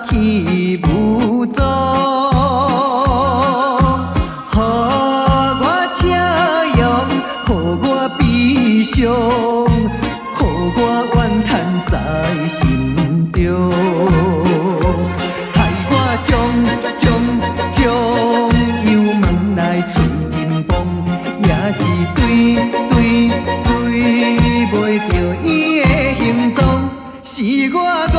去无踪，予我请容，予我悲伤，予我怨叹在心中，害我将油问来催人亡，也是对袂着伊的行踪，是我戆，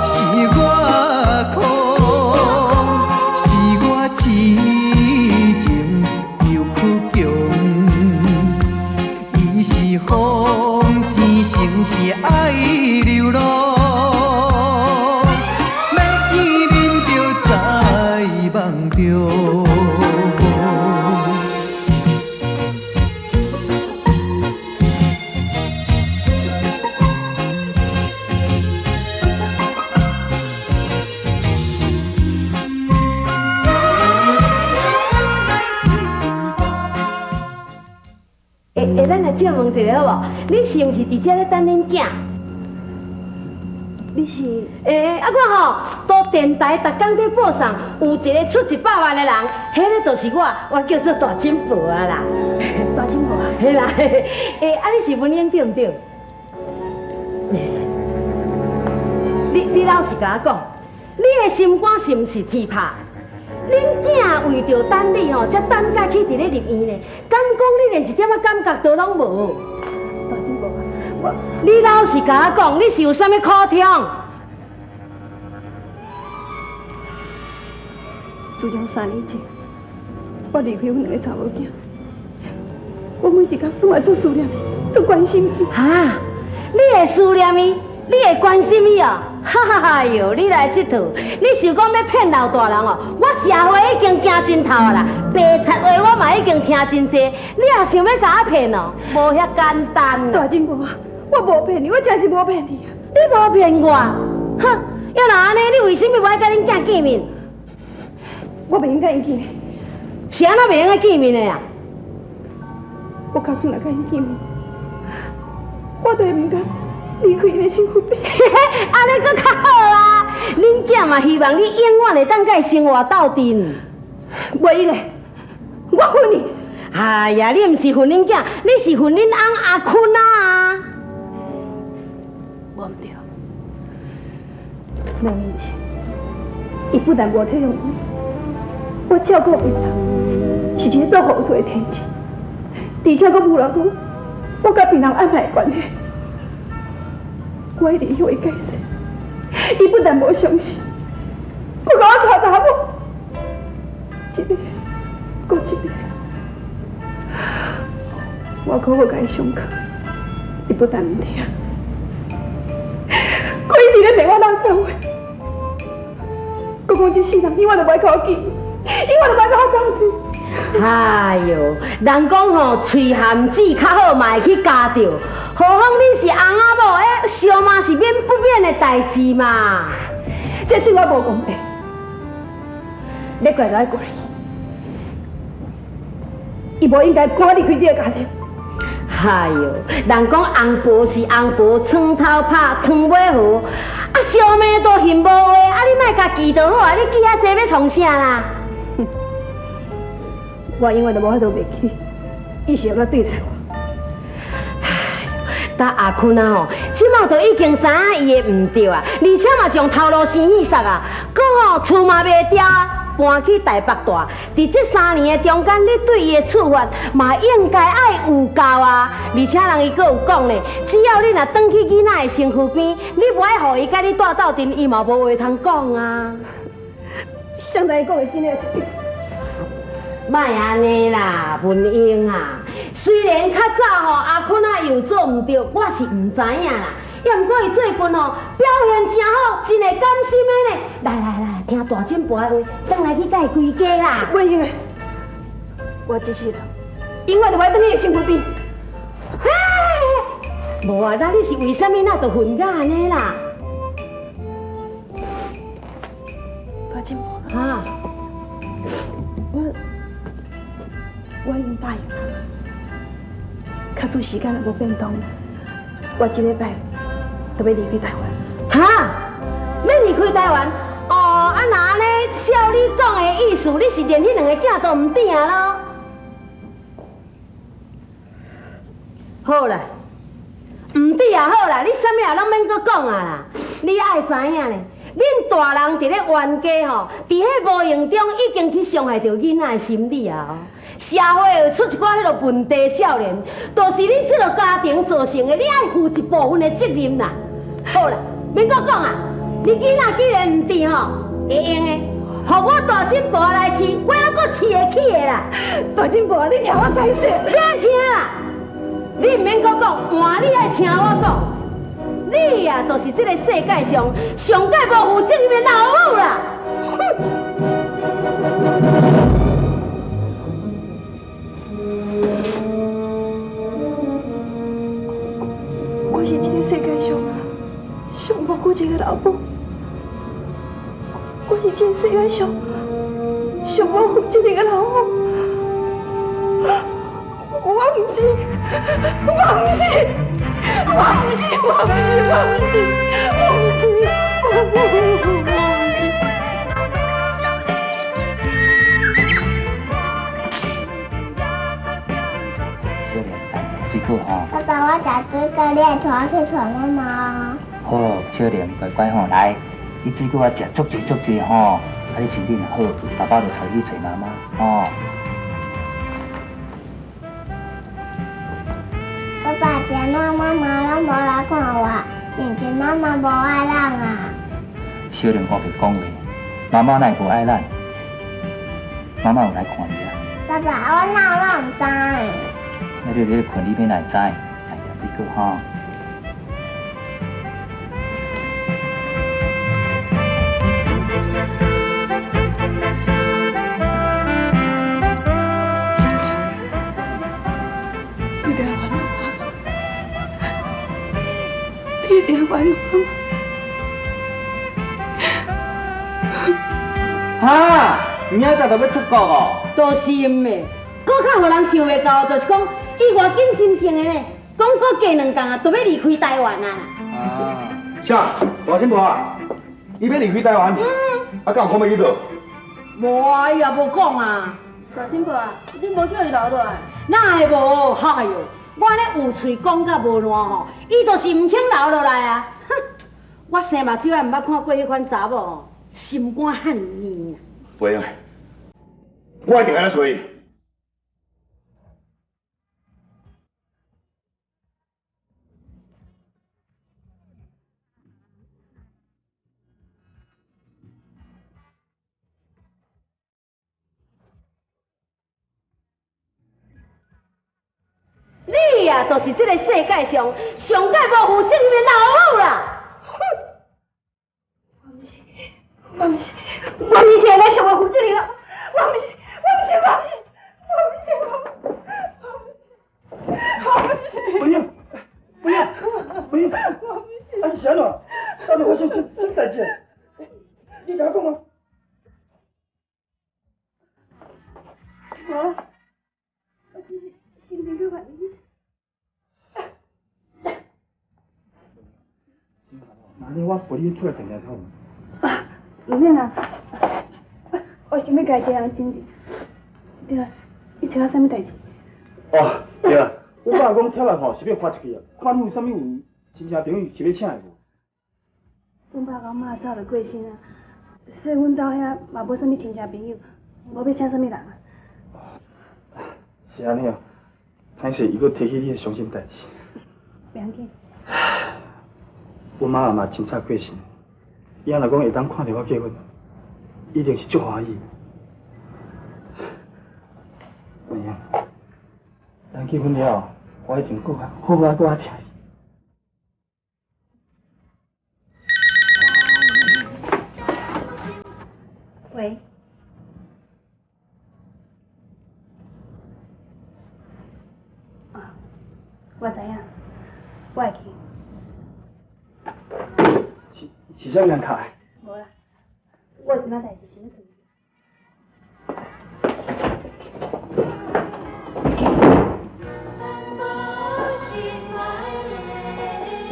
是我空，是我痴情又苦强。伊是风，是城，是爱流浪，要见面就在梦中。咱来借问一下好无？你是毋是伫遮咧等恁囝？你是？啊我吼，都电台逐工在报上，有一个出100万的人，迄个就是我叫做大金婆啊啦。大金婆啊？嘿啦，啊你是文英对毋对？你老实甲我讲，你的心肝是毋是铁拍？恁囝为着等你吼，才等甲去伫咧入院呢。敢讲你连一点仔感觉都拢无？大金婆啊，你老实甲我讲，你是有啥物苦痛？自从3年前，我离开阮2个查某囝，我每一工拢爱做思念伊，做关心伊。哈，你会思念伊，你会关心伊哦？哈哈哈哟，你来这套，你想讲要骗老大人哦？我社会已经行真透啊啦，白贼话我嘛已经听真济，你也想要甲我骗哦？无遐简单。大金婆啊，我无骗你，我真是无骗你啊！你无骗我，哼！要若安尼，你为什么无爱甲恁囝见面？我袂用甲伊见面，是安怎袂用甲见面的呀？我较想来甲伊见面，我就唔敢离开伊的身躯边。安尼搁较好啊！恁囝嘛希望你永远会当甲伊生活斗阵。袂用的，我恨你。哎呀，你毋是恨恁囝，你是恨恁翁阿坤啊！无唔对，2年前，伊不但无体谅我照顾病人，是一个做护士的天职，而且佫无人讲我甲病人安排的关系。我一直向伊解释，伊不但无相信，佫甲我带查某，一个佫一个。我苦苦甲伊上课，伊不但唔听，佫一直咧骂我垃圾话，佫讲这世人永远都袂甲我见，永远都袂甲我相见。哎哟，人讲吼，嘴含子较好，嘛会去加着。何况恁是翁仔某，烧嘛是免不免的代志嘛。这对我无公平，要怪就爱怪伊，伊无应该赶我离开这个家庭。哎哟，人讲翁婆是翁婆，床头拍，床尾和，啊，烧妹都嫌无话，啊，你莫家记就好啊，你记遐济要创啥啦？我永远都无法度袂记，伊是安怎对待我。但阿坤啊吼，即马都已经知影伊的唔对啊，而且嘛是用头路生意杀啊，搁吼厝嘛卖掉，搬去台北大。伫这3年的中间，你对伊的处罚嘛应该爱有够啊。而且人伊搁有讲呢，只要你若转去囡仔的身躯边，你无爱互伊甲你带斗阵，伊嘛无话通讲啊。上台讲的真诶是对。莫安尼啦，文英啊，虽然较早吼阿坤啊有做唔对，我是唔知影啦。也毋过伊最近吼表现真好，真会甘心的呢。来，听大金婆的话，转来去甲伊归家啦。袂用的，我这世人永远都袂等你的身躯边。无啊，那你是为什么那都混甲安尼啦？大金婆啊，我已经答应他，卡住时间也无变动，我这礼拜就要离开台湾。哈，要离离开台湾。哦，那安尼，照你讲的意思，你是连迄两个囝都唔定咯？好啦，唔定也好啦，你啥物也拢免搁讲啊啦。你爱知影咧，恁大人伫咧冤家吼，伫迄无形中已经去伤害着囡仔的心理啊！哦，社会会出一寡迄落问题少年，都是恁这个家庭造成的，你爱负一部分的责任啦。好啦，免搁讲啊，你囡仔既然唔对吼，会用的，互我大金婆来饲，我还阁饲会起的啦。大金婆，你听我解释。免听啦，你唔免搁讲，换你爱听我讲。你呀，就是这个世界上上界无负责任的老母啦！哼！我是这个世界上上无负责的老母，我是这个世界上上无负责任的老母。我唔是，我唔是。小莲，来食这个吼。爸爸，我食水果，你会带我去找妈妈。好，小莲，乖乖吼，来，你水果啊食足济吼，啊你身体若好，爸爸就带你去找妈妈吼。爸爸，前两妈妈拢无来看我，是毋是妈妈无爱咱啊？小莲，我袂讲话，妈妈哪会无爱咱？妈妈有来看你啊。爸爸，我哪拢唔知。那你咧困，你免来知，来食这个吼。你一定要原谅妈妈，你一定要原谅妈妈。哈，明仔载就要出国哦。都是因的，搁较互人想袂到，就是讲伊偌紧心性的呢，讲搁过2天啊，就要离开台湾啊。啊，啥？大新婆啊，你要离开台湾？啊，敢有看要去倒？无啊，伊也无讲啊。大新婆啊，你无叫伊留落来？哪会无？哎哟，我咧有嘴讲甲无烂吼，伊就是唔肯留落来啊！哼，我生目睭也唔捌看过迄款查某吼，心肝汉硬啊！不会，我一定安尼做。你呀，就是这个世界上上界无负责任的老母啦！哼！我唔是现在上无负责任啦！我唔是。不要！啊是安怎？啊你发生什么代志？你甲我讲啊！无啦，我只是心情较烦你。那你我陪你出来谈谈好。啊，唔免啦，我想要甲一个人争执。对啊，你找我啥物代志？哦，对啊，我爸讲跳来吼是要发出去啊，看你有啥物有亲戚朋友是要请的无？阮爸甲妈早就过身啊，所以阮兜遐嘛无啥物亲戚朋友，无要请啥物人啊。是安尼啊，歹势伊阁提起你的伤心代志。袂要紧。阮妈嘛真早过身，伊若讲会当看到我结婚，一定是足欢喜。文英，咱结婚了后，我一定好好搁疼你。喂。啊，我知影，我会去。是啥物人敲的？无啦，我有一件代志想要处理。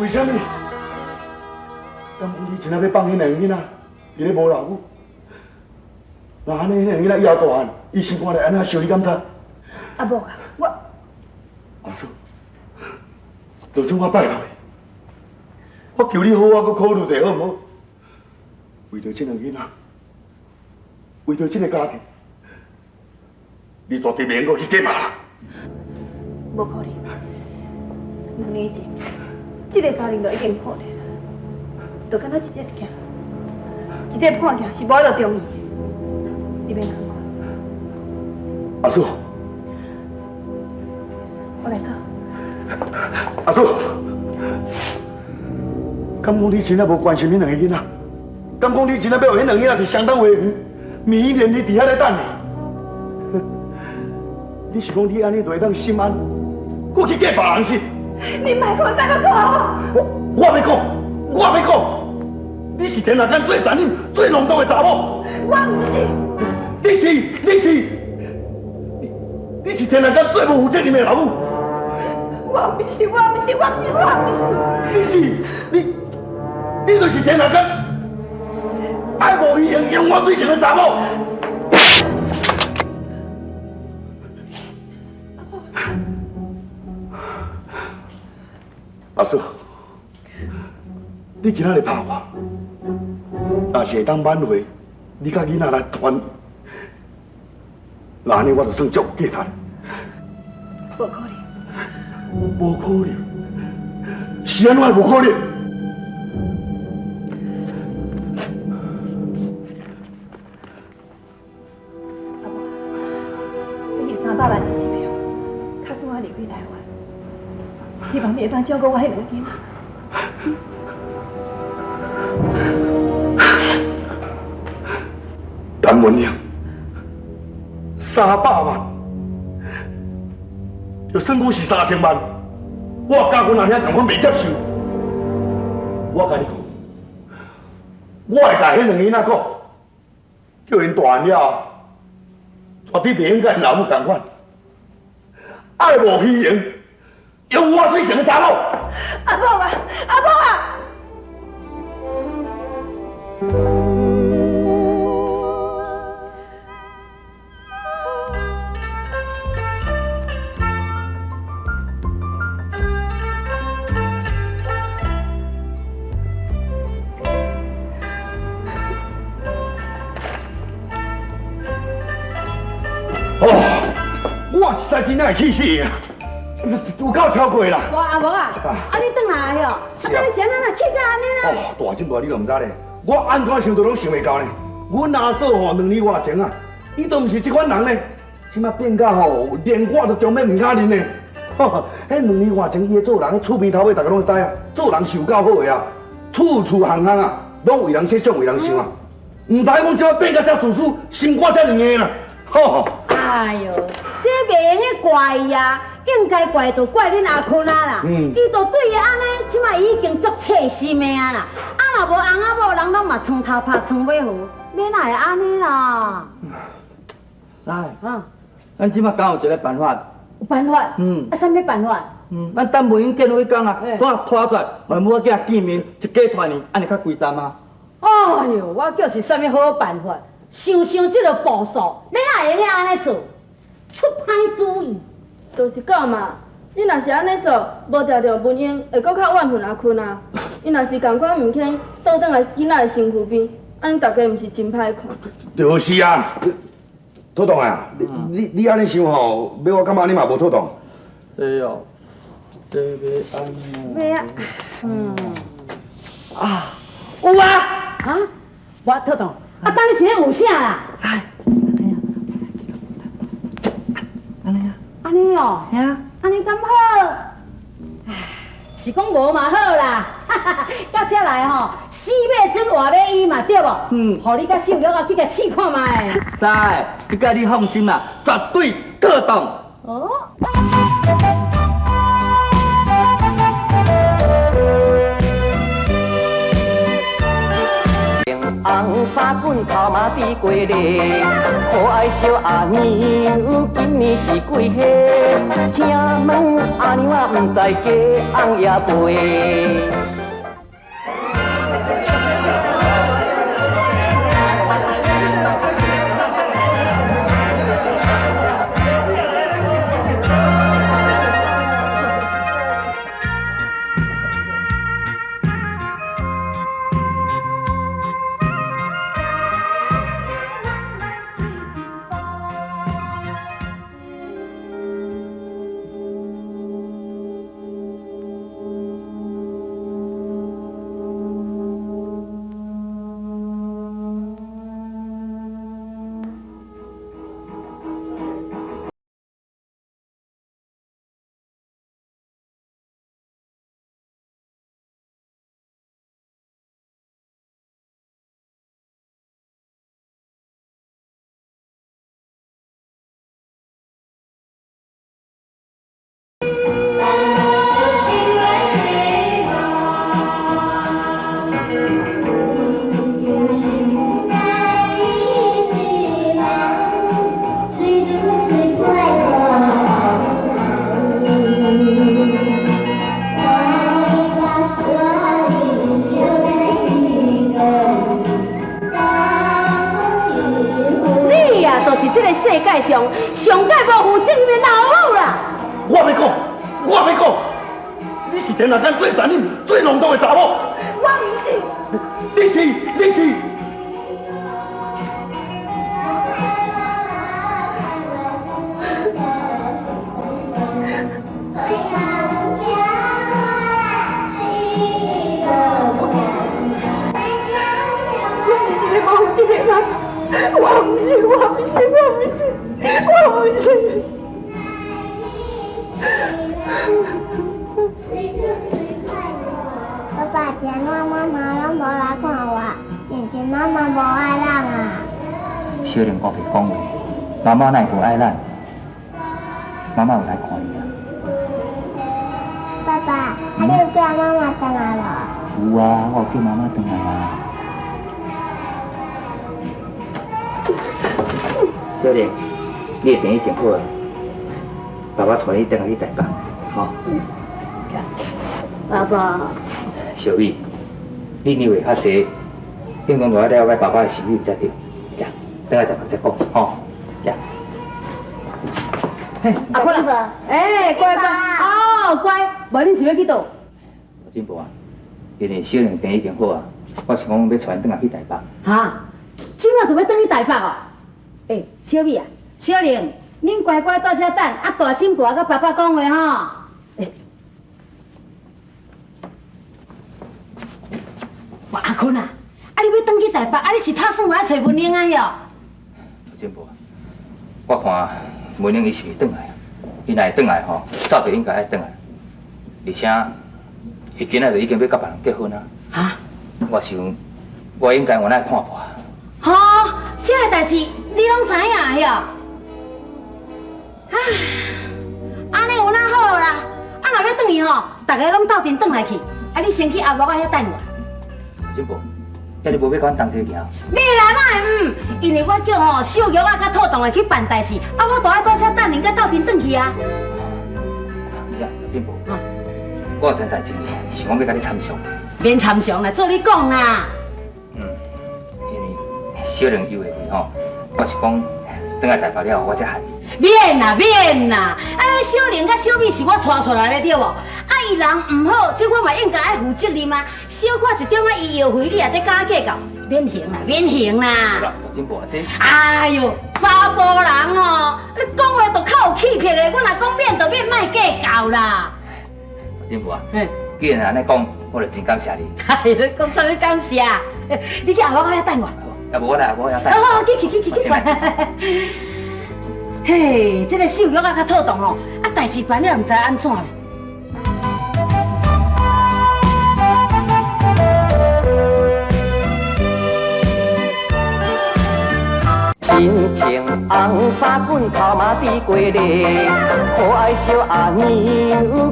为什么？敢讲你真正要放迄两个囡仔，伫咧无老母？那安尼迄两个囡仔以后大汉，伊心肝来安怎想你敢知？阿母啊，我阿叔，就算我拜托你，我求你好好搁考虑者好唔好？为着这两个囡仔，为着这个家庭，你绝对免搁去假骂人。无可能。2年前，这个家庭就已经破裂了，就敢若一个囝，一个破囝是无法度中意的，你免难过。阿叔，我来走。阿叔，敢讲你真正无关心恁两个囡仔？敢讲你真正要互迄两个囡仔伫相当花园，明年你伫遐咧等你？你是讲你安尼就会当心安，搁去嫁别人是？你莫看那个我。我要讲，你是天下间最残忍、最浪荡的查某。我不是。你是天下间最无负责任的老母。我不是。你就是天下间爱无鱼用、用我水性的查某。阿叔，你今仔日拍我，若是会当挽回，你甲囡仔来团，那安尼我就算足有价值。无可能。无可能，是安怎会无可能？阿母，这是300万的支票，卡算我离开台湾，希望你会当照顾我迄两个囡仔。陈文英，300万，就算讲是3000万，我家阮阿兄根本袂接受。我甲你讲，我会甲迄两个囡仔讲，叫因大汉了后，绝对袂应甲因老母同款，爱无虚荣，用我水性的查某。阿母啊，阿母啊！我实在真会气死啊！有够超过啦！哇，阿无啊，你转来了哟？你是安那气到安尼啦？哦，大金无你都唔知咧，我安怎想都拢想袂到呢。阮阿嫂吼2年外前啊，伊都唔是这款人呢，即马变到吼，连我都中免唔敢认呢。迄2年外前伊的做人，厝边头尾大家拢知啊，做人是有够好的啊，处处行行啊，拢为人设想，为人想啊。唔知讲即马变到遮自私，心肝遮硬啦。吼！哎呦，这袂用去怪伊啊，应该怪就怪恁阿坤啊啦。伊都对伊安尼，即马已经足切心的啊啦。若无翁仔某，人拢嘛床头拍床尾和，免哪会安尼啦？咱即马敢有一个办法？有办法？啥物办法？咱等文英见到迄天啊，带拖出来，和母仔见面，一家团圆，安尼较规站啊。哎呦，我叫是啥物好办法？想这个步数，免哪会安尼做？出歹主意。就是讲嘛，你若是安尼做，无条着文英会搁较怨恨阿坤啊。伊若是共款唔肯倒转来囡仔的身躯边，安尼大家唔是真歹看。就是啊，妥当啊！你安尼想吼，要我感觉你嘛无妥当。是哦，这要安尼。要啊，有啊，我妥当。当你是咧有啥啦？安尼哦，安尼敢好？是讲无嘛好啦，到遮来吼，死要准活要医嘛，对无？互你甲秀玉啊去甲试看卖。使，即个你放心啦，绝对妥当。哦。红衫滚头嘛比过嘞，可爱小阿娘今年是几岁？请问阿娘啊，唔知嫁翁也陪。这个世界上上界无负责任的老母啦！我要讲，你是天下间最残忍、最浪荡的查某。我唔是。你是。我不是。爸爸今晚妈妈拢无来看我，是毋是妈妈无爱人啊？小玲，我袂讲话，妈妈哪会无爱咱？妈妈有来看你啊。爸爸，你有叫妈妈回来无？有啊，我有叫妈妈回来啊。小玲，你的病已经好啊，爸爸带你回来去台北，吼。爸爸，小美，你年岁较济，应当我了解爸爸的心意才对。行，等下台北再讲，吼。行。嘿，阿坤啦，哎，乖乖，哦，乖，无恁是要去倒？有进步啊，因为小玲病已经好啊，我是讲要带恁回来去台北。哈，今晚就要转去台北哦。哎，小美啊，小玲，恁乖乖到遮等，啊大进步啊，甲爸爸讲话吼。哎，我阿坤啊，啊你要转去台北，啊你是打算我要找文玲啊哟？有进步啊，我看文玲伊是袂转来啊，伊若会转来吼，早就应该爱转来，而且伊今仔就已经要甲别人结婚啊。哈？我想，我应该原来看破。吼，这个代志你拢知影哟？唉，安尼有哪好啦？啊，若要转去吼，大家拢斗阵转来去，啊，你先去阿木仔遐等我。进步，遐你无要甲阮同齐行？要啦，哪会唔？因为我叫吼小玉啊，甲兔洞的去办代志，啊，我都爱在遮等恁，甲斗阵转去啊。呀，进步。我有件代志，想讲要甲你参详。免参详啦，做你讲啦。因为小玲有会吼，我是讲等下台北了后，我才喊你。免啦，免啦！啊，小玲甲小美是我带出来的对无？啊，伊人唔好，这我嘛应该爱负责任啊。小看一点仔医药费，你也得加计较，免刑啦，免刑好啦。啦，有进步啊，这。哎呦，查甫人哦，你讲话都较有气魄的，我若讲免就免，莫计较啦。有进步啊。嗯。既然安尼讲，我就真感谢你。哎，你讲啥物感谢？你去阿伯遐等我。要不我来阿伯遐等。哦，去出。嘿，这个秀玉啊，较妥当哦，啊，代志办了，唔知安怎咧。亲情红衫滚头嘛比过日，可爱小阿娘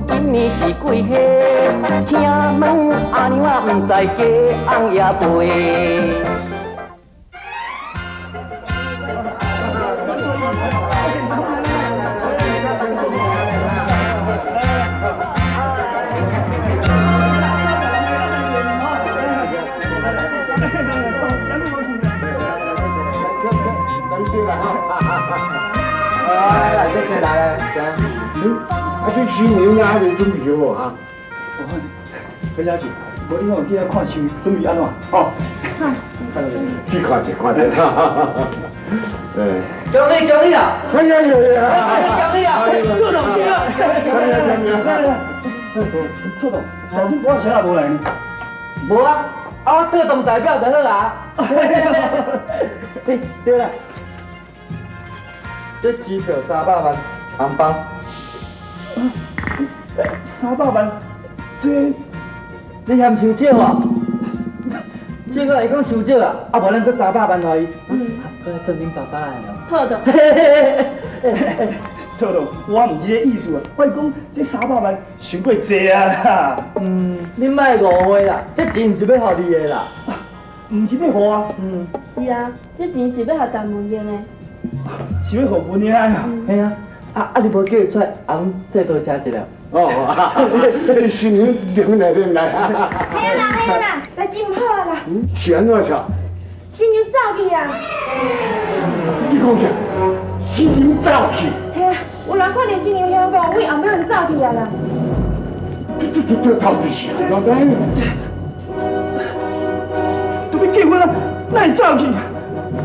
今年是几岁？请问阿娘啊，唔知嫁翁也陪。来，这车来了，这新娘啊还没准备好啊？何小姐，无你往去遐看新准备安怎？哦，去看去看的，对。恭喜啊！哎呀呀呀！恭喜啊！兔董签了，来，兔董，小金我钱也无来呢。无啊，我特动代表就好啊。对啦。这机票300万，红包。300万，这你嫌收少啊？这个会讲收少啊？啊，无咱搁300万来。搁来算恁爸爸的咯。好的。兔董，我唔是这意思啊，我是讲这300万伤过济啊啦。恁莫误会啦，这钱唔是要互你的啦。唔是要互啊？是啊，这钱是要互陈文英的。是要互文英啊？嘿啊，你无叫伊出来，红说多谢一了。哦，新娘点来点来。嘿啦，来真好啦。是安怎笑？新娘走去啊。你讲啥？新娘走去？嘿啊，有人看到新娘香港为后尾人走去啊啦。这头一时啊，老弟，都要结婚了，哪会走去？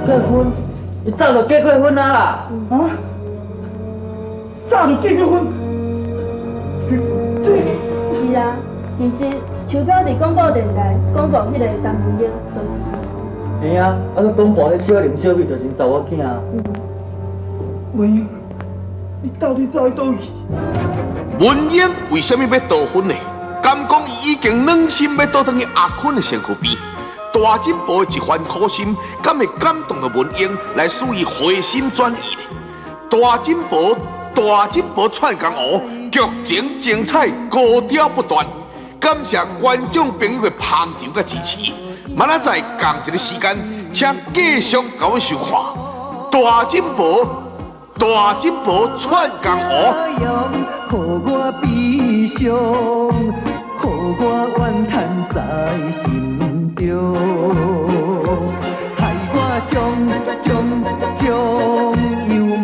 结婚，伊早就结过婚啊啦。啊？早就结过婚？这。是啊，其实秋表伫广播电台广播迄个陈文英，就是伊。嘿啊，啊个广播迄小玲小美就是查某囝啊。文英，你到底走去倒去？文英为什么要逃婚呢？敢讲伊已经软心要倒转去阿坤的身躯边，大金宝的一番苦心，敢会感动到文英来使伊回心转意呢？大金宝串江湖，剧情精彩，高调不断。感谢观众朋友的捧场甲支持。明仔载同一个时间，请继续甲阮收看大金宝串江湖。予我悲伤，予我怨叹在心中，害我将油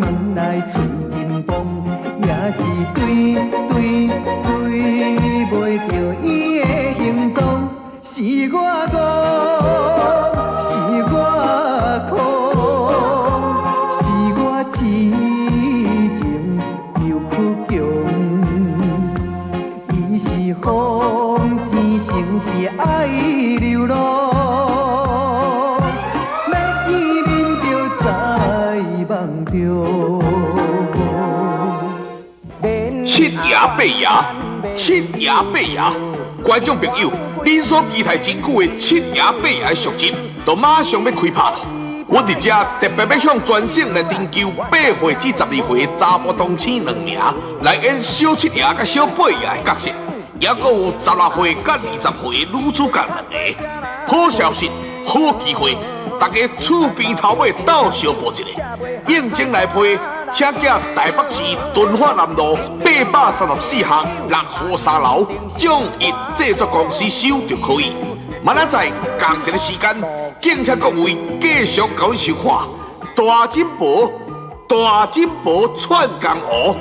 问来找人帮，也是对袂着伊的行踪，是我误，是我苦，是我痴情又苦强。伊是风，是城是爱流浪，要见面就在梦中。七爷八爷，观众朋友，恁所期待真久的七爷八爷的续集，就马上要开拍了。阮伫遮特别要向全省来征求8岁至12岁的查甫同青2名来演小七爷甲小八爷的角色，也阁有16岁甲20岁的女主角2个。好消息，好机会，大家厝边头尾斗相报一个，应征来配。请寄台北市敦化南路834巷6号3楼奖艺制作公司收就可以。明仔载同一个时间，敬请各位继续甲阮收看大金宝串江湖。